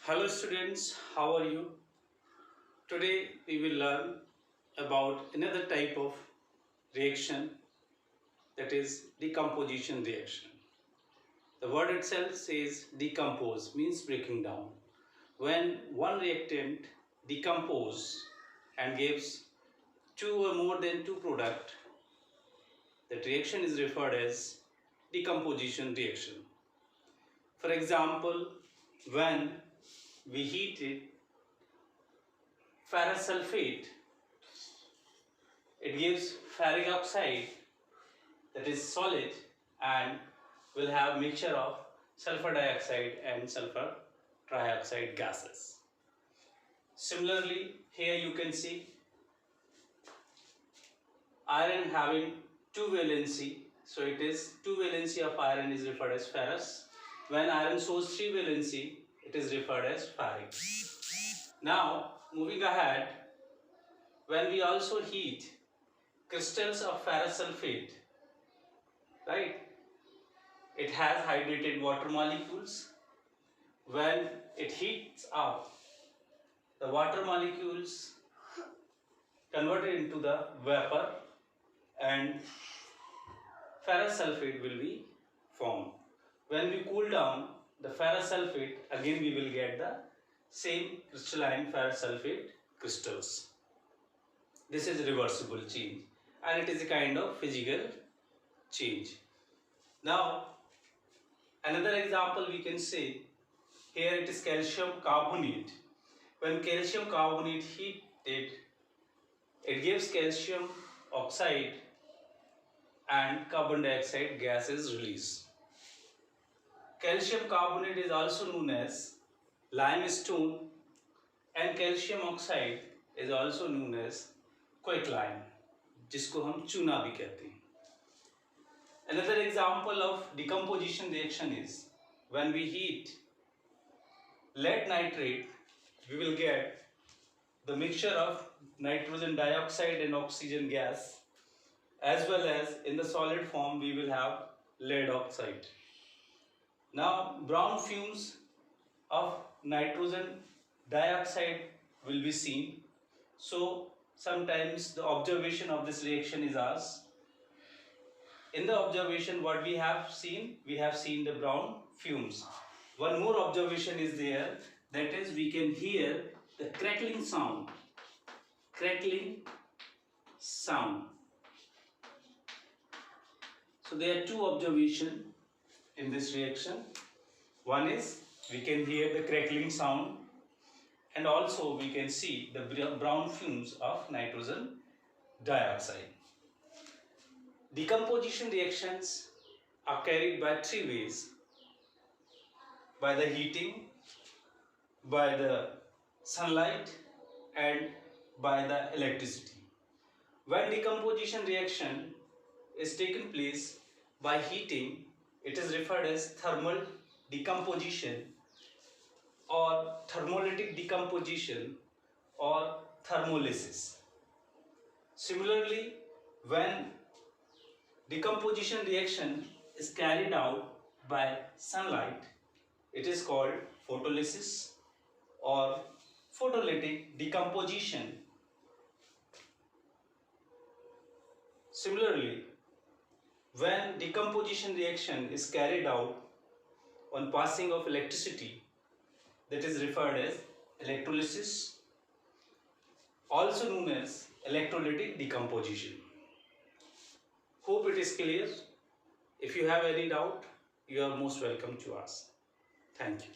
Hello students, how are you? Today we will learn about another type of reaction, that is decomposition reaction. The word itself says decompose, means breaking down. When one reactant decomposes and gives two or more than two products, that reaction is referred as decomposition reaction. For example, when we heat ferrous sulfate, it gives ferric oxide, that is solid, and will have mixture of sulfur dioxide and sulfur trioxide gases. Similarly, here you can see iron having two valency, so it is two valency of iron is referred as ferrous. When iron shows three valency, it is referred as ferric. Now moving ahead, when we also heat crystals of ferrous sulfate, right, it has hydrated water molecules. When it heats up, the water molecules converted into the vapor and ferrous sulfate will be formed. When we cool down the ferrous sulfate, again we will get the same crystalline ferrous sulfate crystals. This is a reversible change and it is a kind of physical change. Now another example we can say, here it is calcium carbonate. When calcium carbonate heated, it gives calcium oxide and carbon dioxide gas is released. Calcium carbonate is also known as limestone and calcium oxide is also known as quicklime, जिसको हम चूना भी कहते हैं. Another example of decomposition reaction is when we heat lead nitrate, we will get the mixture of nitrogen dioxide and oxygen gas, as well as in the solid form we will have lead oxide. Now brown fumes of nitrogen dioxide will be seen. So sometimes the observation of this reaction is asked. In the observation, what we have seen the brown fumes. One more observation is there, that is we can hear the crackling sound. So there are two observations in this reaction. One is we can hear the crackling sound and also we can see the brown fumes of nitrogen dioxide. Decomposition reactions are carried by three ways: by the heating, by the sunlight, and by the electricity. When decomposition reaction is taken place by heating, it is referred as thermal decomposition or thermolytic decomposition or thermolysis. Similarly, when decomposition reaction is carried out by sunlight, it is called photolysis or photolytic decomposition. Similarly, when decomposition reaction is carried out on passing of electricity, that is referred as electrolysis, also known as electrolytic decomposition. Hope it is clear. If you have any doubt, you are most welcome to ask. Thank you.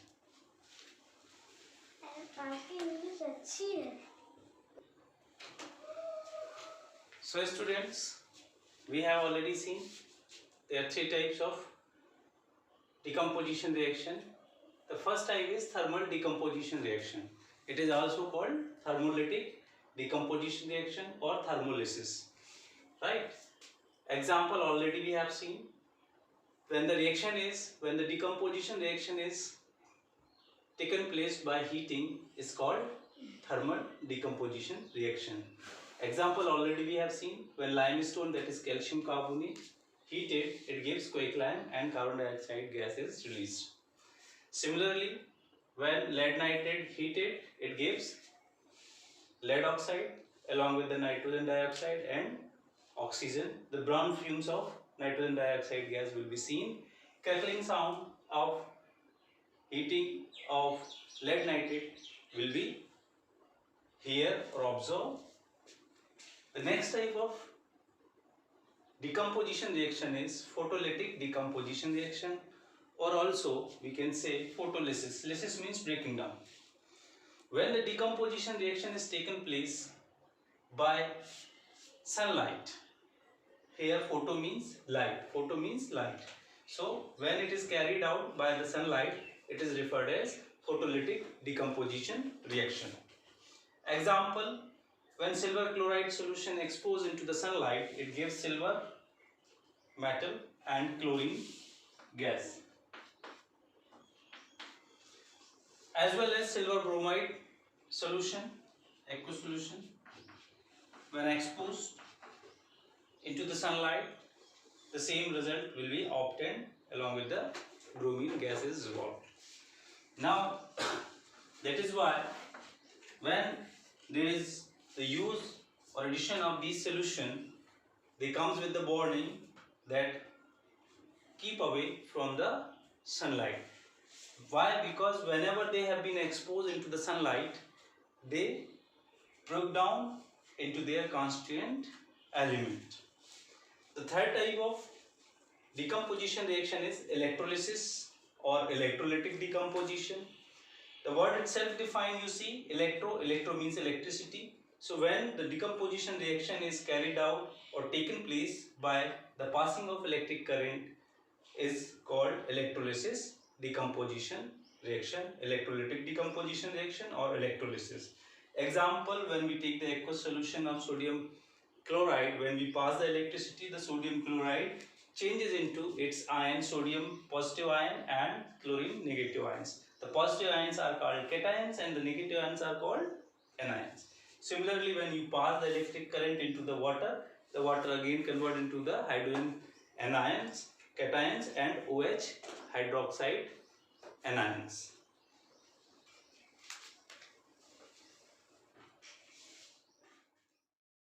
So students, we have already seen there are three types of decomposition reaction. The first type is thermal decomposition reaction. It is also called thermolytic decomposition reaction or thermolysis. Right? Example already we have seen. When the decomposition reaction is taken place by heating is called thermal decomposition reaction. Example already we have seen, when limestone, that is calcium carbonate, heated, it gives quicklime and carbon dioxide gas is released. Similarly, When lead nitrate heated, it gives lead oxide along with the nitrogen dioxide and oxygen. The brown fumes of nitrogen dioxide gas will be seen. Crackling sound of heating of lead nitrate will be here or observed. The next type of decomposition reaction is photolytic decomposition reaction, or also we can say photolysis. Lysis means breaking down. When the decomposition reaction is taken place by sunlight, here photo means light, so when it is carried out by the sunlight, it is referred as photolytic decomposition reaction. Example, when silver chloride solution exposed into the sunlight, it gives silver metal and chlorine gas, as well as silver bromide solution, aqueous solution, when exposed into the sunlight, the same result will be obtained along with the bromine gases evolved. Now that is why when there is the use or addition of these solution, they comes with the warning that keep away from the sunlight. Why? Because whenever they have been exposed into the sunlight, they broke down into their constituent element. The third type of decomposition reaction is electrolysis or electrolytic decomposition. The word itself defined, you see, electro means electricity. So when the decomposition reaction is carried out or taken place by the passing of electric current is called electrolysis decomposition reaction, electrolytic decomposition reaction or electrolysis. Example, when we take the aqueous solution of sodium chloride, when we pass the electricity, the sodium chloride changes into its ion, sodium positive ion and chlorine negative ions. The positive ions are called cations and the negative ions are called anions. Similarly, when you pass the electric current into the water again convert into the hydrogen anions, cations and OH hydroxide anions.